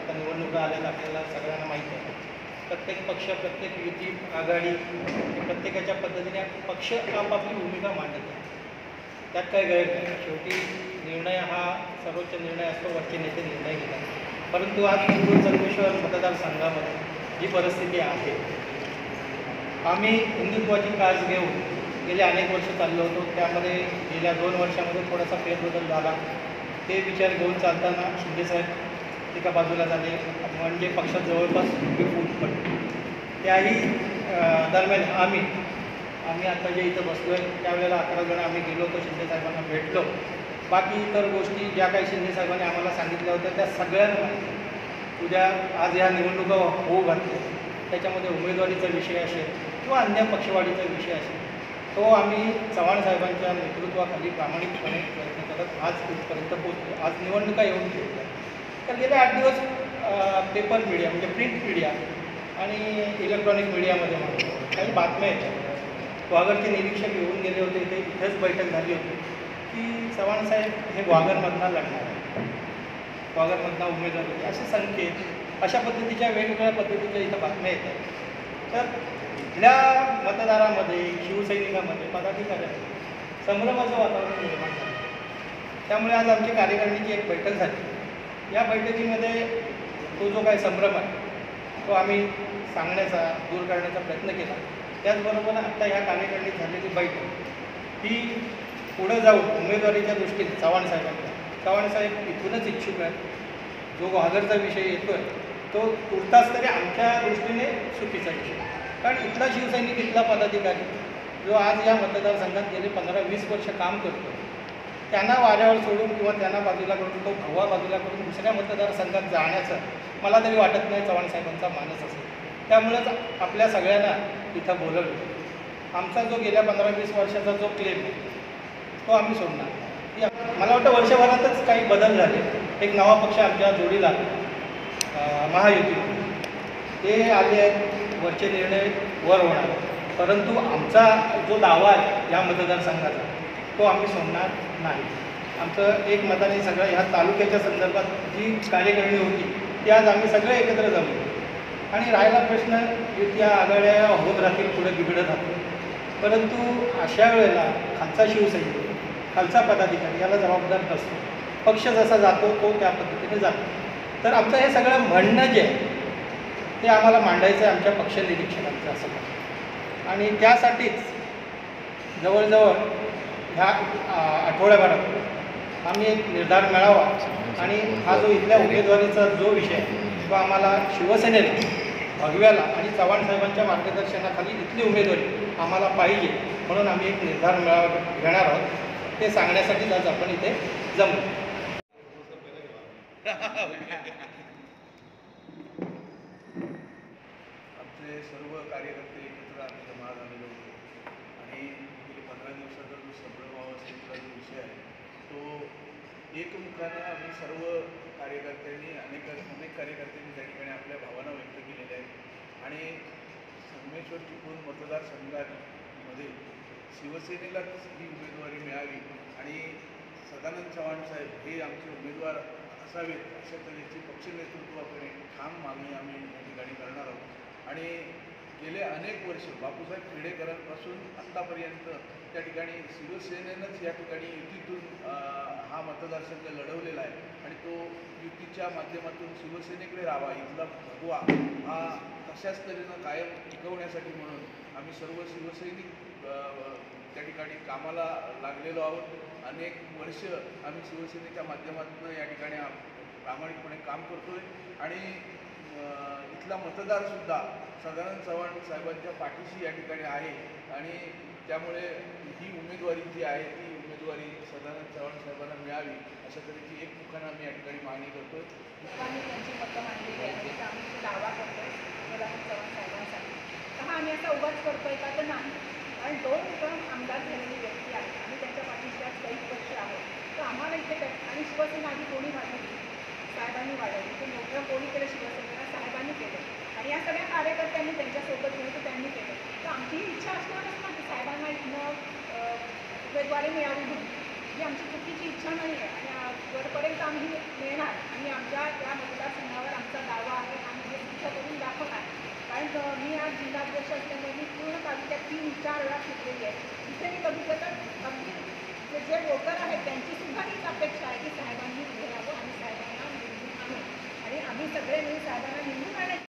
आता निवडणुका आल्यात आपल्याला सगळ्यांना माहीत आहे. प्रत्येक पक्ष, प्रत्येक युती, आघाडी प्रत्येकाच्या पद्धतीने पक्ष आपापली भूमिका मांडत आहे. त्यात काय गैर नाही. शेवटी निर्णय हा सर्वोच्च निर्णय असतो, वरचे नेते निर्णय घेतात. परंतु आज मुंबई संगमेश्वर मतदारसंघामध्ये जी परिस्थिती आहे, आम्ही हिंदुत्वाची कास घेऊन गेले अनेक वर्ष चाललो होतो. त्यामध्ये गेल्या 2 वर्षामध्ये थोडासा फेरबदल झाला. ते विचार घेऊन चालताना शिंदेसाहेब एका बाजूला झाले, म्हणजे पक्षात जवळपास फूट पडली. त्याही दरम्यान आम्ही आता जे इथं बसलो आहे त्यावेळेला 11 जण आम्ही गेलो होतो, शिंदेसाहेबांना भेटलो. बाकी इतर गोष्टी ज्या काही शिंदेसाहेबांनी आम्हाला सांगितल्या होत्या त्या सगळ्यांना उद्या आज ह्या निवडणुका होऊ घातल्या, त्याच्यामध्ये उमेदवारीचा विषय असेल किंवा अन्य पक्षवाढीचा विषय असेल, तो आम्ही चव्हाण साहेबांच्या नेतृत्वाखाली प्रामाणिकपणे प्रयत्न करत आज इथपर्यंत पोहोचलो. आज निवडणुका येऊन ठेवल्या. तर गेले 8 दिवस पेपर मीडिया म्हणजे प्रिंट मीडिया आणि इलेक्ट्रॉनिक मीडियामध्ये काही बातम्या येतात. ग्वागरचे निरीक्षक येऊन गेले होते, इथेच बैठक झाली होती की चव्हाणसाहेब हे ग्वागरमधनं लढणार आहे, ग्वागरमधनं उमेदवार होते, असे संकेत, अशा पद्धतीच्या वेगवेगळ्या पद्धतीच्या इथं बातम्या येतात. तर इथल्या मतदारामध्ये, शिवसैनिकामध्ये, पदाधिकाऱ्यांमध्ये संभ्रमाचं वातावरण निर्माण झालं. त्यामुळे आज आमची कार्यकारिणीची एक बैठक झाली. या बैठकीमध्ये तो जो काही संभ्रम आहे तो आम्ही सांगण्याचा, दूर करण्याचा प्रयत्न केला. त्याचबरोबर आत्ता ह्या कार्यकारिणीत झालेली बैठक ही पुढं जाऊन उमेदवारीच्या दृष्टीने चव्हाणसाहेब इथूनच इच्छुक आहेत. जो ग्वागरचा विषय येतो आहे तो तुर्तास तरी आमच्या दृष्टीने चुकीचा विषय, कारण इथला शिवसैनिक, इथला पदाधिकारी जो आज या मतदारसंघात गेले 15-20 वर्ष काम करतो, त्यांना वाऱ्यावर सोडून किंवा त्यांना बाजूला करून, तो भगवा बाजूला करून दुसऱ्या मतदारसंघात जाण्याचं मला तरी वाटत नाही चव्हाणसाहेबांचा मानस असेल. त्यामुळेच आपल्या सगळ्यांना इथं बोलवलं. आमचा जो गेल्या 15-20 वर्षाचा जो क्लेम आहे तो आम्ही सोडणार. मला वाटतं वर्षभरातच काही बदल झाले. एक नवा पक्ष आमच्या जोडीला महायुती, ते आले आहेत, वरचे निर्णय वर होणार. परंतु आमचा जो दावा आहे या मतदारसंघाचा तो आम्ही सोडणार नाही. आमचं एक मताने सगळं ह्या तालुक्याच्या संदर्भात जी कार्यकारिणी होती ती आज आम्ही सगळे एकत्र जमलो. आणि राहिला प्रश्न, युती आघाड्या होत राहतील, पुढे बिघडत राहतील. परंतु अशा वेळेला खालचा शिवसैनिक, खालचा पदाधिकारी याला जबाबदार नसतो. पक्ष जसा जातो तो त्या पद्धतीने जातो. तर आमचं हे सगळं म्हणणं जे आहे ते आम्हाला मांडायचं आहे आमच्या पक्ष निरीक्षकांचं असं. आणि त्यासाठीच जवळजवळ ह्या आठवड्याभरात आम्ही एक निर्धार मिळावा आणि हा जो इथल्या उमेदवारीचा जो विषय आहे तो आम्हाला शिवसेनेला, भगव्याला आणि चव्हाणसाहेबांच्या मार्गदर्शनाखाली इथली उमेदवारी आम्हाला पाहिजे, म्हणून आम्ही एक निर्धार मेळावा घेणार आहोत. ते सांगण्यासाठीच आज आपण इथे जमलो. आमचे सर्व कार्यकर्ते एकत्र आम्ही जमा झालेलो होतो आणि गेले 15 दिवसाचा जो संभ्रमावस्थेचा जो विषय आहे तो एकमुखानं आम्ही सर्व कार्यकर्त्यांनी अनेक कार्यकर्त्यांनी त्या ठिकाणी आपल्या भावना व्यक्त केलेल्या आहेत. आणि संगमेश्वर चिपळूण मतदारसंघामध्ये शिवसेनेलाच ही उमेदवारी मिळावी आणि सदानंद चव्हाण साहेब हे आमचे उमेदवार असावेत अशा तऱ्हेची पक्ष नेतृत्वाकडे ठाम मागणी आम्ही या ठिकाणी करणार आहोत. आणि गेले अनेक वर्ष बापूसाहेब खेडेकरांपासून आत्तापर्यंत त्या ठिकाणी शिवसेनेनंच या ठिकाणी युतीतून हा मतदारसंघ लढवलेला आहे आणि तो युतीच्या माध्यमातून शिवसेनेकडे राहावा, इथला भगवा हा तशाच तऱ्हेनं कायम टिकवण्यासाठी म्हणून आम्ही सर्व शिवसैनिक त्या ठिकाणी कामाला लागलेलो आहोत. अनेक वर्ष आम्ही शिवसेनेच्या माध्यमातून या ठिकाणी प्रामाणिकपणे काम करतो आहे आणि इथला मतदारसुद्धा सदानंद चव्हाण साहेबांच्या पाठीशी या ठिकाणी आहे. आणि त्यामुळे ही उमेदवारी जी आहे ती उमेदवारी सदानंद चव्हाण साहेबांना मिळावी अशा तऱ्हेची एकमुखानं आम्ही या ठिकाणी मागणी करतो. त्यांची मतं मांडलेली आहे, आम्ही दावा करतो सदानंद चव्हाण साहेबांसाठी. तर हा आम्ही असा उगाच करतोय का तर नाही, कारण 2 टर्म आमदार झालेली व्यक्ती आहे आणि त्यांच्या पाठीशी आज 23 वर्ष आहेत. तर आम्हाला इथे आणि शिवसेना आधी कोणी वाढवली, साहेबांनी वाढवली. ते मोठं कोणी केलं, शिवसेनेला साहेबांनी केलं आणि या सगळ्या कार्यकर्त्यांनी त्यांच्यासोबत घेऊन तर त्यांनी केलं. तर आमची इच्छा असणारच ना की साहेबांना इथनं उमेदवारी मिळावी म्हणून. ही आमची चुकीची इच्छा नाही आहे आणि वरपर्यंत आम्ही मिळणार आणि आमच्या या मतदारसंघावर आमचा जिल्हाध्यक्ष असल्यामुळे मी पूर्ण तालुक्यात 3-4 वेळा फिरलेली आहे. तिथे मी बघितलं तर अगदी जे वोटर आहेत त्यांची सुद्धा हीच अपेक्षा आहे की साहेबांनी पुढे यावं आणि साहेबांना निवडून आणू आणि आम्ही सगळे मिळून साहेबांना निवडून आणण्याची